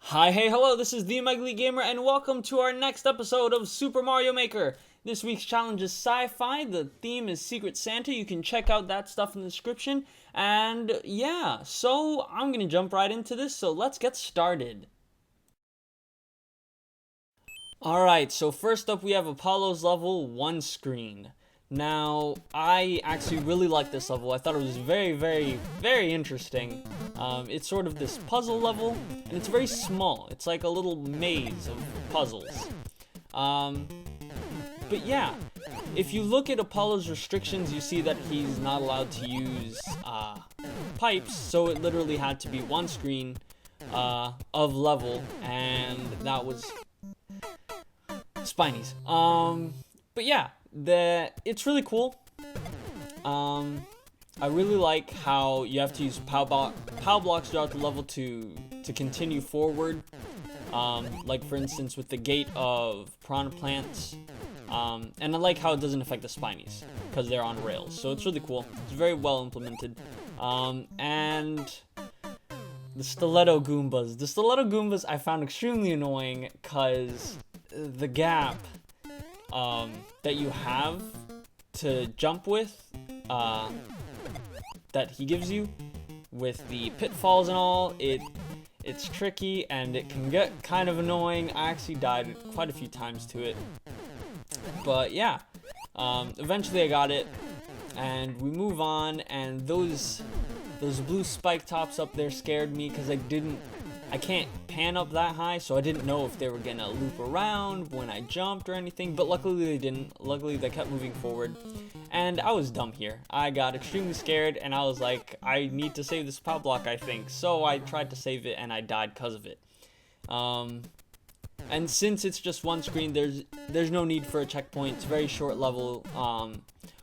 Hi, hey, hello, this is the Ugly Gamer, and welcome to our next episode of Super Mario Maker. This week's challenge is Sci-Fi, the theme is Secret Santa. You can check out that stuff in the description, and yeah, so I'm gonna jump right into this, so let's get started. Alright, so first up we have Apollo's level, Onescreen. Now, I actually really like this level. I thought it was very interesting. It's sort of this puzzle level, and it's very small. It's like a little maze of puzzles. But yeah, if you look at Apollo's restrictions, you see that he's not allowed to use pipes, so it literally had to be one screen of level, and that was Spidey's. But yeah, it's really cool. I really like how you have to use POW blocks throughout the level to continue forward. Like for instance with the gate of piranha plants. And I like how it doesn't affect the Spinies because they're on rails. So it's really cool. It's very well implemented. And the stiletto Goombas. The stiletto Goombas I found extremely annoying because the gap that you have to jump with, that he gives you with the pitfalls and all, it's tricky and it can get kind of annoying. I actually died quite a few times to it, but yeah, eventually I got it and we move on. And those blue spike tops up there scared me because I can't pan up that high, so I didn't know if they were gonna loop around when I jumped or anything, but luckily they didn't. Luckily they kept moving forward, and I was dumb here. I got extremely scared, and I was like, I need to save this POW block, I think, so I tried to save it, and I died because of it. And since it's just one screen, there's no need for a checkpoint. It's a very short level.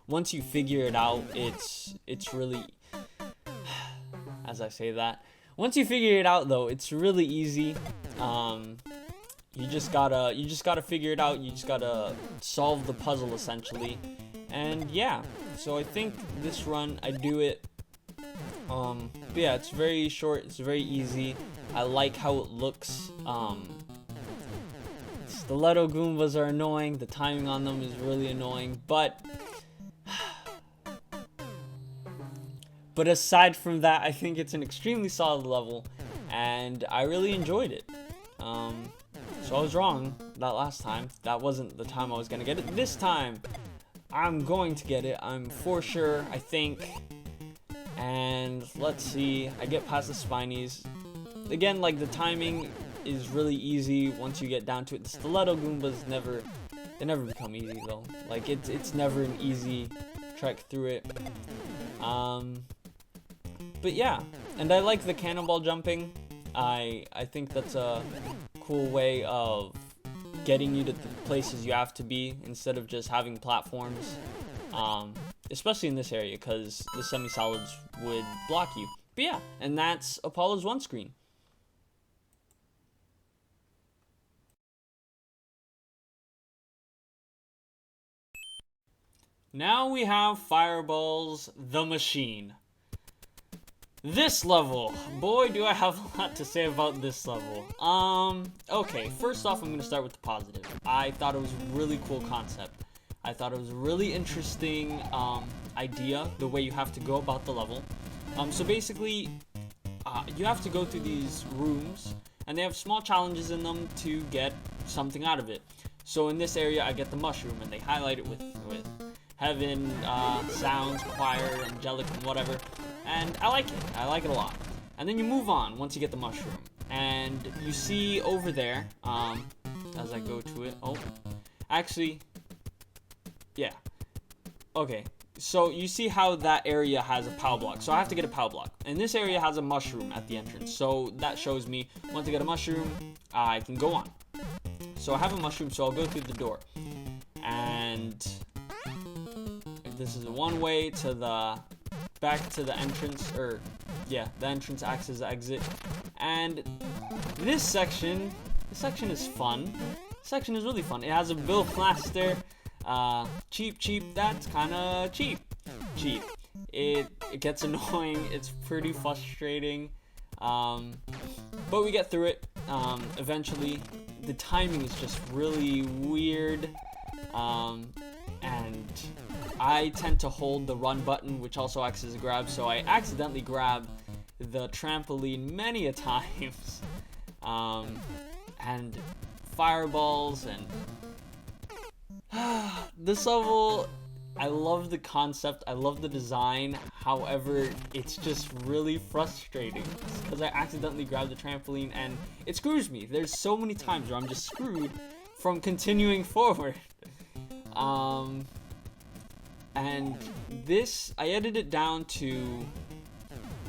Once you figure it out, it's really, as I say that, once you figure it out though, it's really easy. You just gotta figure it out. You just gotta solve the puzzle essentially. And yeah, so I think this run I do it. But yeah, it's very short, it's very easy. I like how it looks. Stiletto Goombas are annoying, the timing on them is really annoying, but aside from that, I think it's an extremely solid level, and I really enjoyed it. So I was wrong that last time. That wasn't the time I was gonna get it. This time, I'm going to get it. I'm for sure, I think. And let's see, I get past the Spinies. Again, like the timing is really easy once you get down to it. The Stiletto Goombas they never become easy though. Like it's never an easy trek through it. But yeah, and I like the cannonball jumping. I think that's a cool way of getting you to the places you have to be instead of just having platforms. Especially in this area because the semi-solids would block you. But yeah, and that's Apollo's Onescreen. Now we have Fireballs the Machine. This level, boy do I have a lot to say about this level. Okay, first off I'm gonna start with the positive. I thought it was a really cool concept. I thought it was a really interesting idea, the way you have to go about the level. So basically, you have to go through these rooms, and they have small challenges in them to get something out of it. So in this area I get the mushroom, and they highlight it with heaven, sounds, choir, angelic, and whatever. And I like it a lot. And then you move on once you get the mushroom. And you see over there, as I go to it, oh, actually, yeah. Okay, so you see how that area has a POW block. So I have to get a POW block. And this area has a mushroom at the entrance. So that shows me, once I get a mushroom, I can go on. So I have a mushroom, so I'll go through the door. And this is one way to the back to the entrance, or yeah, the entrance acts as the exit. And this section is fun. This section is really fun. It has a Bill Blaster. Cheap, that's kinda cheap. It gets annoying, it's pretty frustrating. But we get through it. eventually. The timing is just really weird, and I tend to hold the run button, which also acts as a grab, so I accidentally grab the trampoline many a times, and fireballs, and this level, I love the concept, I love the design, however, it's just really frustrating, because I accidentally grabbed the trampoline, and it screws me. There's so many times where I'm just screwed from continuing forward. And this, I edited it down to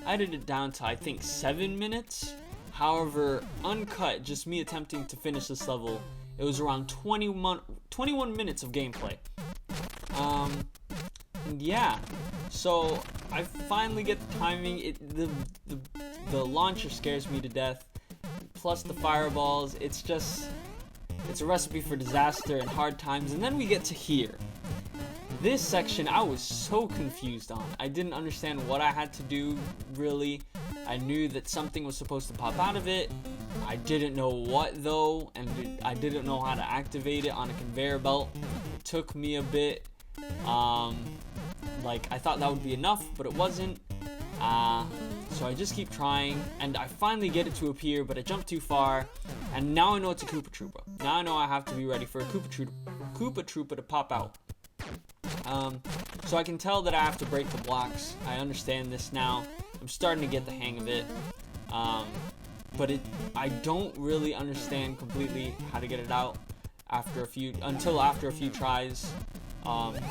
I think 7 minutes. However, uncut, just me attempting to finish this level, it was around 21 minutes of gameplay. Yeah, so I finally get the timing. The launcher scares me to death, plus the fireballs. It's a recipe for disaster and hard times. And then we get to here. This section I was so confused on. I didn't understand what I had to do, really. I knew that something was supposed to pop out of it. I didn't know what though, and I didn't know how to activate it on a conveyor belt. It took me a bit. Like, I thought that would be enough, but it wasn't. So I just keep trying, and I finally get it to appear, but I jumped too far, and now I know it's a Koopa Troopa. Now I know I have to be ready for a Koopa Troopa to pop out. So I can tell that I have to break the blocks. I understand this now. I'm starting to get the hang of it. But I don't really understand completely how to get it out until after a few tries.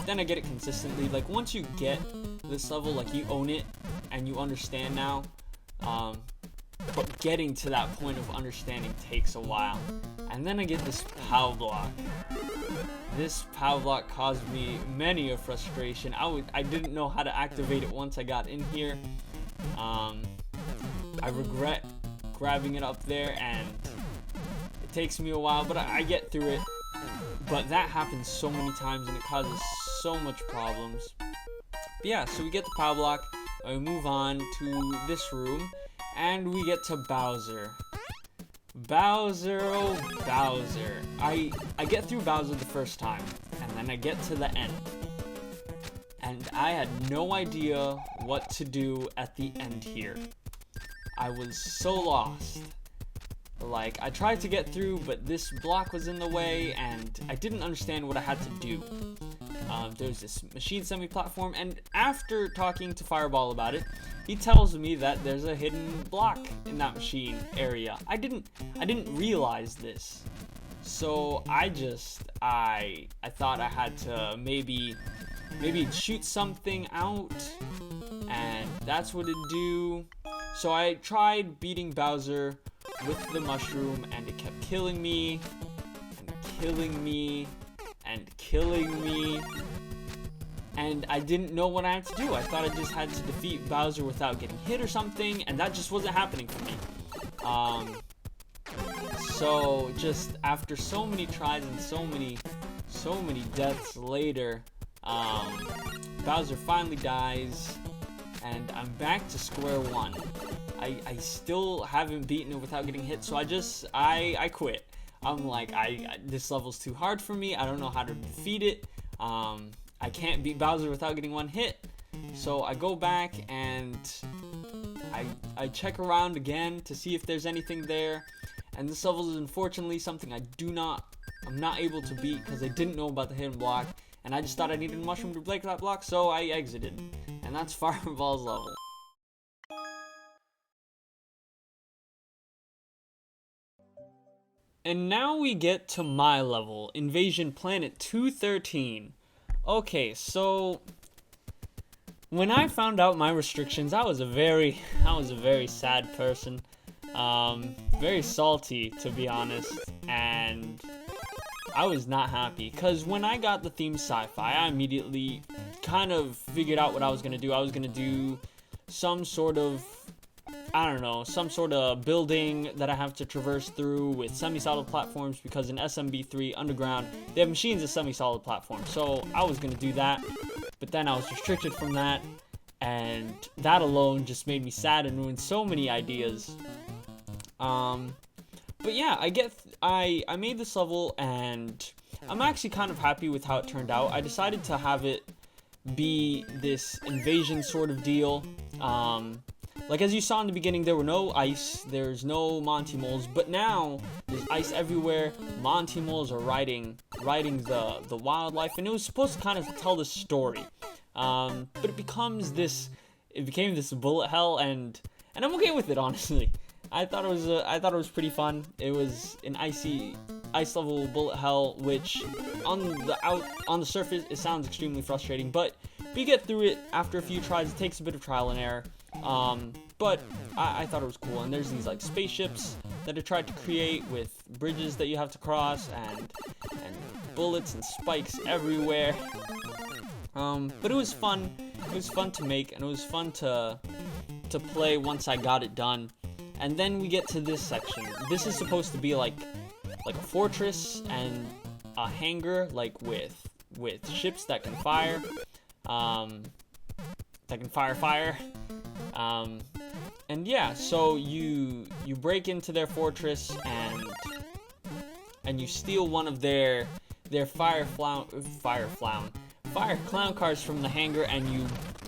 Then I get it consistently. Like, once you get this level, like, you own it and you understand now. But getting to that point of understanding takes a while. And then I get this POW block. This POW block caused me many a frustration. I didn't know how to activate it once I got in here. I regret grabbing it up there, and it takes me a while, but I get through it. But that happens so many times, and it causes so much problems. But yeah, so we get the POW block, and we move on to this room, and we get to Bowser. Bowser, oh Bowser. I get through Bowser the first time, and then I get to the end. And I had no idea what to do at the end here. I was so lost. Like, I tried to get through, but this block was in the way, and I didn't understand what I had to do. There's this machine semi-platform, and after talking to Fireball about it, he tells me that there's a hidden block in that machine area. I didn't realize this. So I thought I had to maybe shoot something out, and that's what it'd do. So I tried beating Bowser with the mushroom, and it kept killing me, and killing me, and killing me. And I didn't know what I had to do. I thought I just had to defeat Bowser without getting hit or something, and that just wasn't happening for me. So just after so many tries and so many deaths later, Bowser finally dies, and I'm back to square one. I still haven't beaten it without getting hit, so I quit. I'm like, this level's too hard for me. I don't know how to defeat it. I can't beat Bowser without getting one hit. So I go back and I check around again to see if there's anything there. And this level is unfortunately something I'm not able to beat because I didn't know about the hidden block. And I just thought I needed a mushroom to break that block, so I exited. And that's Fireball's level. And now we get to my level, Invasion Planet 213. Okay, so when I found out my restrictions, I was a very sad person. Very salty, to be honest, and I was not happy, because when I got the theme Sci-Fi, I immediately kind of figured out what I was going to do. I was going to do some sort of, some sort of building that I have to traverse through with semi-solid platforms, because in SMB3 Underground, they have machines as semi-solid platforms. So I was going to do that, but then I was restricted from that, and that alone just made me sad and ruined so many ideas. But yeah, I made this level, and I'm actually kind of happy with how it turned out. I decided to have it be this invasion sort of deal. Like as you saw in the beginning, there were no ice, there's no Monty moles, but now there's ice everywhere. Monty moles are riding the wildlife, and it was supposed to kind of tell the story. But it became this bullet hell, and I'm okay with it, honestly. I thought it was pretty fun. It was an ice level bullet hell, which on the surface it sounds extremely frustrating, but you get through it after a few tries. It takes a bit of trial and error. But I thought it was cool, and there's these like spaceships that I tried to create with bridges that you have to cross, and bullets and spikes everywhere. But it was fun. It was fun to make, and it was fun to play once I got it done. And then we get to this section. This is supposed to be like a fortress and a hangar, like with ships that can fire, fire. And yeah, so you break into their fortress, and you steal one of their fire clown cars from the hangar, and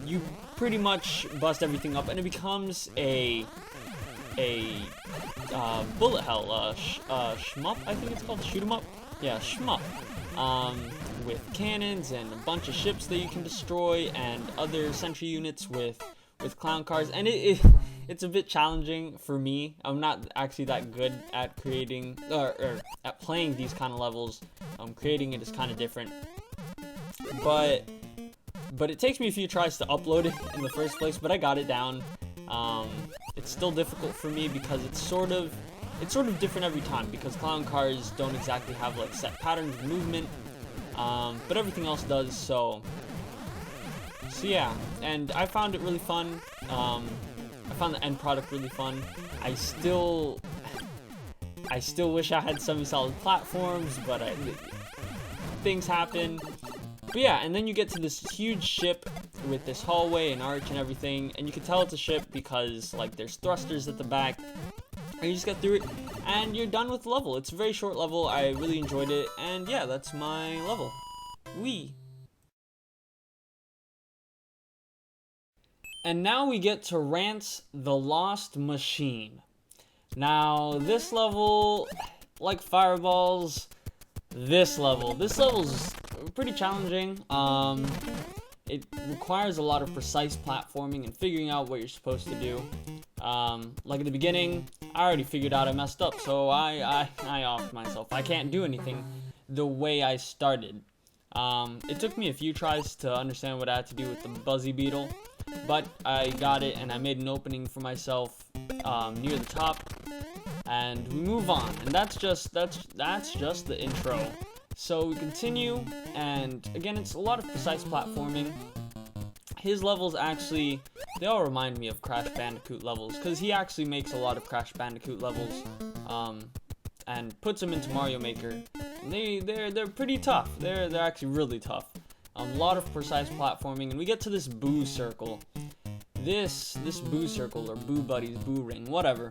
you pretty much bust everything up, and it becomes a bullet hell, shmup, I think it's called, shoot 'em up, yeah, shmup, with cannons and a bunch of ships that you can destroy, and other sentry units with clown cars, and it's a bit challenging for me. I'm not actually that good at creating or at playing these kind of levels. Creating it is kind of different, but it takes me a few tries to upload it in the first place, but I got it down. It's still difficult for me because it's sort of different every time, because clown cars don't exactly have like set patterns of movement, but everything else does. So yeah, and I found it really fun. I found the end product really fun. I still wish I had semi-solid platforms, but things happen. But yeah, and then you get to this huge ship with this hallway and arch and everything, and you can tell it's a ship because like there's thrusters at the back, and you just get through it, and you're done with the level. It's a very short level. I really enjoyed it, and yeah, that's my level. Wee. And now we get to Rant's The Lost Machine. Now, this level, like Fireballs, this level's pretty challenging. It requires a lot of precise platforming and figuring out what you're supposed to do. Like at the beginning, I already figured out I messed up, so I offed myself. I can't do anything the way I started. It took me a few tries to understand what I had to do with the Buzzy Beetle, but I got it, and I made an opening for myself near the top, and we move on. And that's just the intro. So we continue, and again, it's a lot of precise platforming. His levels actually, they all remind me of Crash Bandicoot levels, because he actually makes a lot of Crash Bandicoot levels, and puts them into Mario Maker. And they're pretty tough. They're actually really tough. A lot of precise platforming, and we get to this Boo Circle. This Boo Circle, or Boo Buddies, Boo Ring, whatever.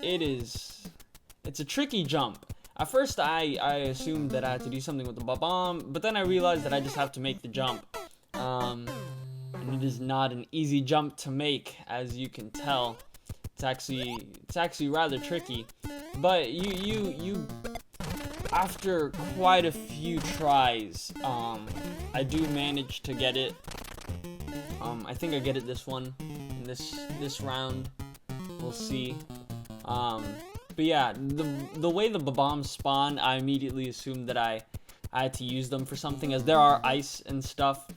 It's a tricky jump. At first, I assumed that I had to do something with the bomb, but then I realized that I just have to make the jump. And it is not an easy jump to make, as you can tell. It's actually rather tricky. But you after quite a few tries, I do manage to get it. I think I get it this one, in this round. We'll see. But yeah, the way the bombs spawn, I immediately assumed that I had to use them for something, as there are ice and stuff.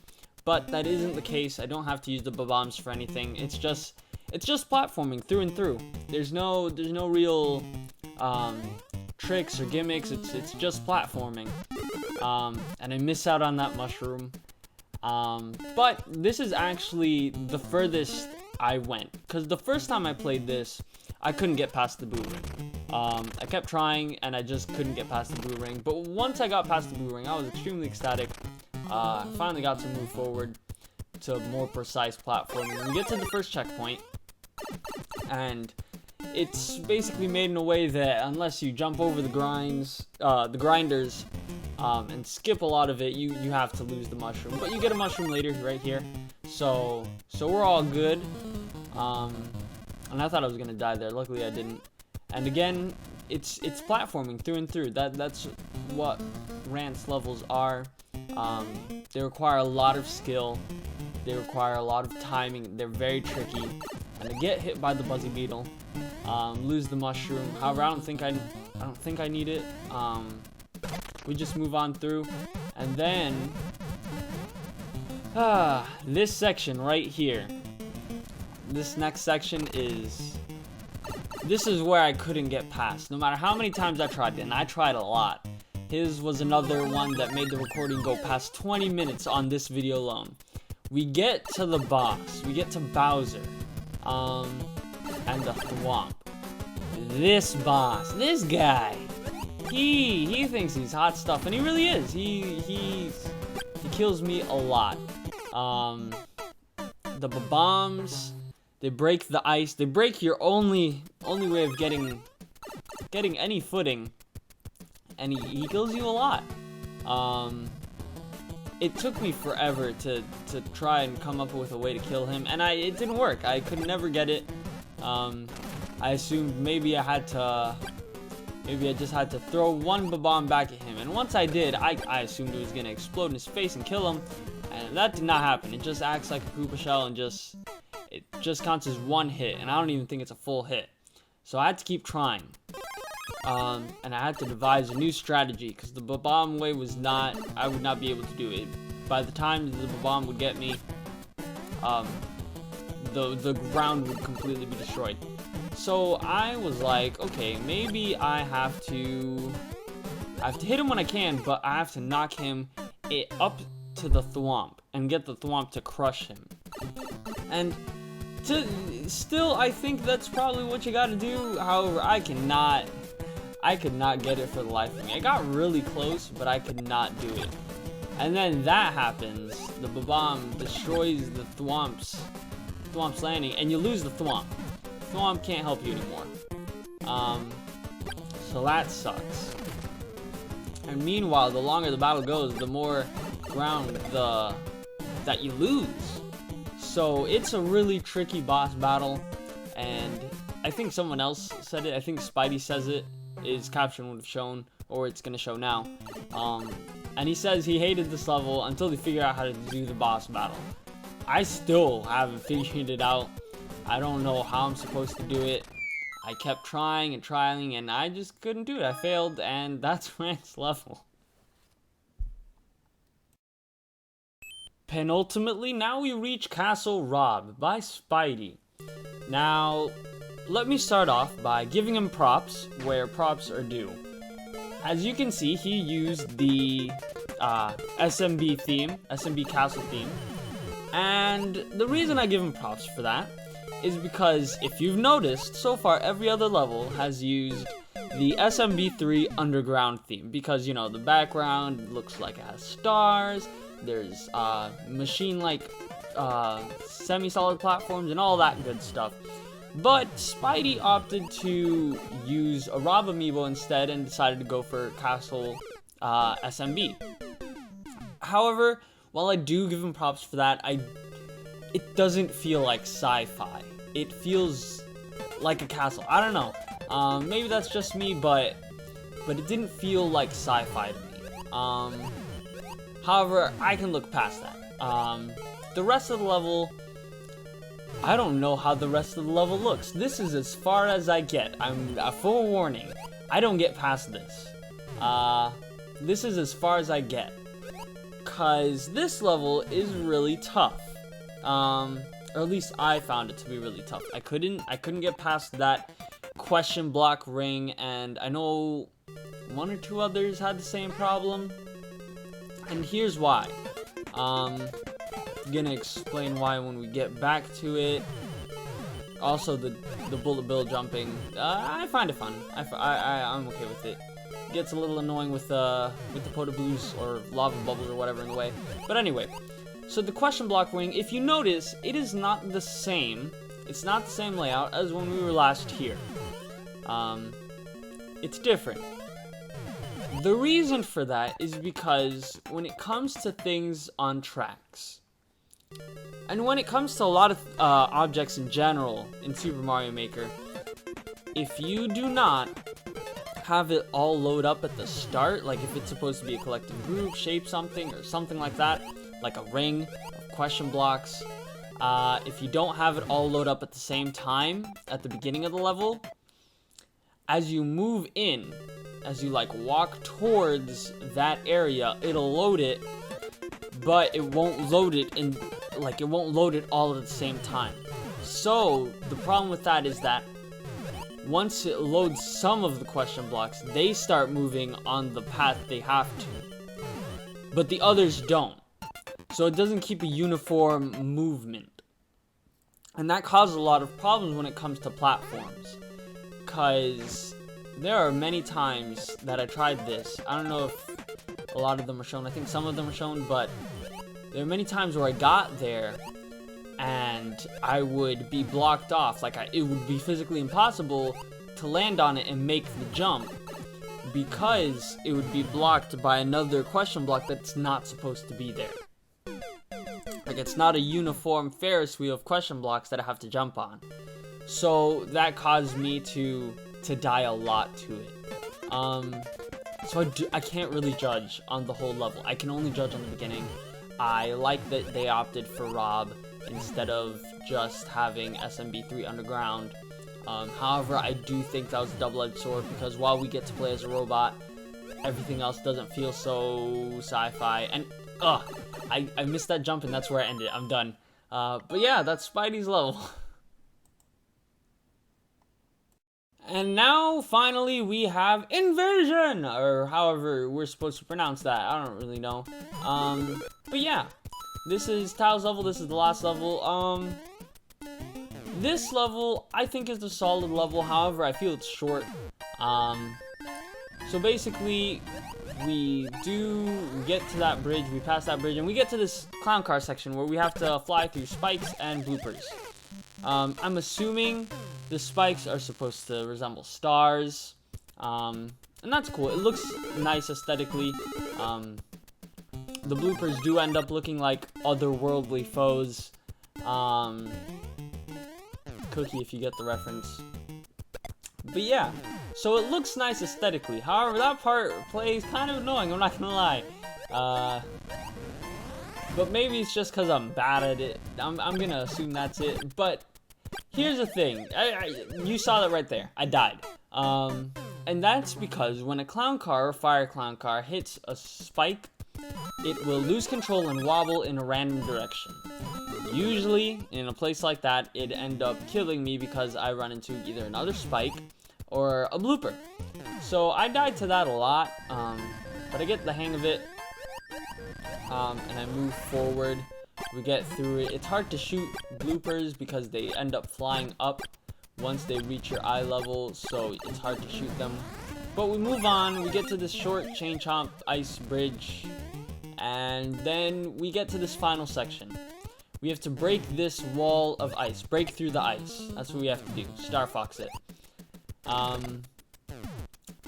But that isn't the case. I don't have to use the bombs for anything. It's just platforming through and through. There's no real tricks or gimmicks. It's just platforming. And I miss out on that mushroom. But this is actually the furthest I went, because the first time I played this, I couldn't get past the Boo Ring. I kept trying, and I just couldn't get past the Boo Ring. But once I got past the Boo Ring, I was extremely ecstatic. I finally got to move forward to more precise platforming. We get to the first checkpoint, and it's basically made in a way that unless you jump over the grinders, and skip a lot of it, you have to lose the mushroom. But you get a mushroom later, right here. So we're all good. And I thought I was gonna die there. Luckily, I didn't. And again, it's platforming through and through. That's what Rant's levels are. They require a lot of skill. They require a lot of timing. They're very tricky. And to get hit by the Buzzy Beetle, lose the mushroom. However, I don't think I need it. We just move on through, and then this section right here. This next section is where I couldn't get past, no matter how many times I tried it, and I tried a lot. His was another one that made the recording go past 20 minutes on this video alone. We get to the boss. We get to Bowser, and the Thwomp. This boss, this guy. He thinks he's hot stuff, and he really is. He kills me a lot. The bombs, they break the ice. They break your only way of getting any footing, and he kills you a lot. It took me forever to try and come up with a way to kill him, and it didn't work. I could never get it. I assumed maybe I just had to throw one bomb back at him, and once I did, I assumed it was gonna explode in his face and kill him, and that did not happen. It just acts like a Koopa shell and it just counts as one hit, and I don't even think it's a full hit. So I had to keep trying, and I had to devise a new strategy because the bomb way I would not be able to do it. By the time the bomb would get me, the ground would completely be destroyed. So I was like, okay, maybe I have to hit him when I can, but I have to knock him up to the Thwomp and get the Thwomp to crush him. And still, I think that's probably what you gotta do. However, I could not get it for the life of me. I got really close, but I could not do it. And then that happens. The bomb destroys the Thwomp's landing, and you lose the Thwomp. Thwomp can't help you anymore. So that sucks. And meanwhile, the longer the battle goes, the more ground that you lose. So it's a really tricky boss battle, and I think someone else said it. I think Spidey says it. His caption would have shown, or it's gonna show now. And he says he hated this level until they figure out how to do the boss battle. I still haven't figured it out. I don't know how I'm supposed to do it. I kept trying and trying, and I just couldn't do it. I failed, and that's Rant's level. Penultimately, now we reach Castle Rob by Spidey. Now, let me start off by giving him props where props are due. As you can see, he used the SMB theme, SMB Castle theme. And the reason I give him props for that is because if you've noticed, so far every other level has used the SMB3 underground theme, because, you know, the background looks like it has stars, there's machine-like semi-solid platforms and all that good stuff. But Spidey opted to use a Rob amiibo instead and decided to go for Castle SMB. However, while I do give him props for that, it doesn't feel like Sci-Fi. It feels like a castle. I don't know. Maybe that's just me, but it didn't feel like Sci-Fi to me. However, I can look past that. The rest of the level, I don't know how the rest of the level looks. This is as far as I get. I'm a full warning. I don't get past this. This is as far as I get. Cause this level is really tough. Or at least I found it to be really tough. I couldn't get past that question block ring, and I know one or two others had the same problem. And here's why. I'm gonna explain why when we get back to it. Also, the bullet bill jumping, I find it fun. I'm okay with it. It gets a little annoying with the Pota Blues or lava bubbles or whatever in the way. But anyway, so the question block ring, if you notice, it is not the same. It's not the same layout as when we were last here. it's different. The reason for that is because when it comes to things on tracks, and when it comes to a lot of objects in general in Super Mario Maker, if you do not have it all load up at the start, like if it's supposed to be a collective group, shape something, or something like that, like a ring of question blocks, if you don't have it all load up at the same time at the beginning of the level, as you move in, as you like walk towards that area, it'll load it, but it won't load it in, like it won't load it all at the same time. So the problem with that is that once it loads some of the question blocks, they start moving on the path they have to, but the others don't. So it doesn't keep a uniform movement. And that causes a lot of problems when it comes to platforms, because there are many times that I tried this. I don't know if a lot of them are shown. I think some of them are shown, but there are many times where I got there and I would be blocked off. Like, it would be physically impossible to land on it and make the jump because it would be blocked by another question block that's not supposed to be there. Like, it's not a uniform Ferris wheel of question blocks that I have to jump on. So that caused me to die a lot to it. So I can't really judge on the whole level. I can only judge on the beginning. I like that they opted for Rob instead of just having SMB3 Underground. However, I do think that was a double-edged sword, because while we get to play as a robot, everything else doesn't feel so sci-fi. And I missed that jump, and that's where I ended. I'm done. But yeah, that's Spidey's level. And now, finally, we have Invasion! Or however we're supposed to pronounce that. I don't really know. But yeah. This is Tao's level. This is the last level. This level, I think, is a solid level. However, I feel it's short. So basically, we get to that bridge. We pass that bridge. And we get to this clown car section where we have to fly through spikes and bloopers. I'm assuming the spikes are supposed to resemble stars, and that's cool. It looks nice aesthetically. The bloopers do end up looking like otherworldly foes. Cookie, if you get the reference. But yeah, so it looks nice aesthetically. However, that part plays kind of annoying, I'm not gonna lie. But maybe it's just because I'm bad at it. I'm gonna assume that's it. But here's the thing. You saw that right there. I died. And that's because when a clown car or fire clown car hits a spike, it will lose control and wobble in a random direction. Usually, in a place like that, it'd end up killing me because I run into either another spike or a blooper. So I died to that a lot, but I get the hang of it. And I move forward. We get through it. It's hard to shoot bloopers because they end up flying up once they reach your eye level, so it's hard to shoot them. But we move on. We get to this short chain chomp ice bridge, and then we get to this final section. We have to break this wall of ice. Break through the ice. That's what we have to do. Star Fox it.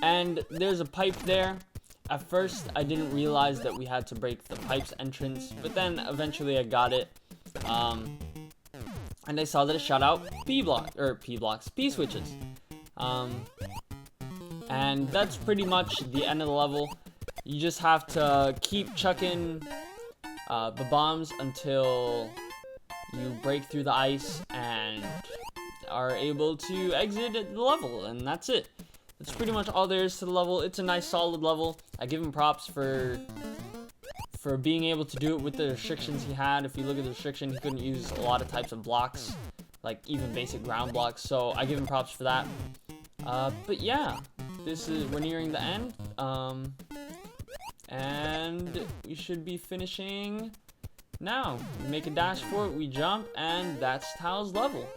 And there's a pipe there. At first, I didn't realize that we had to break the pipe's entrance, but then eventually I got it. And I saw that it shot out P switches. And that's pretty much the end of the level. You just have to keep chucking the bombs until you break through the ice and are able to exit the level, and that's it. That's pretty much all there is to the level. It's a nice solid level. I give him props for being able to do it with the restrictions he had. If you look at the restriction, he couldn't use a lot of types of blocks, like even basic ground blocks, so I give him props for that. But yeah, we're nearing the end, and we should be finishing now. We make a dash for it, we jump, and that's Tao's level.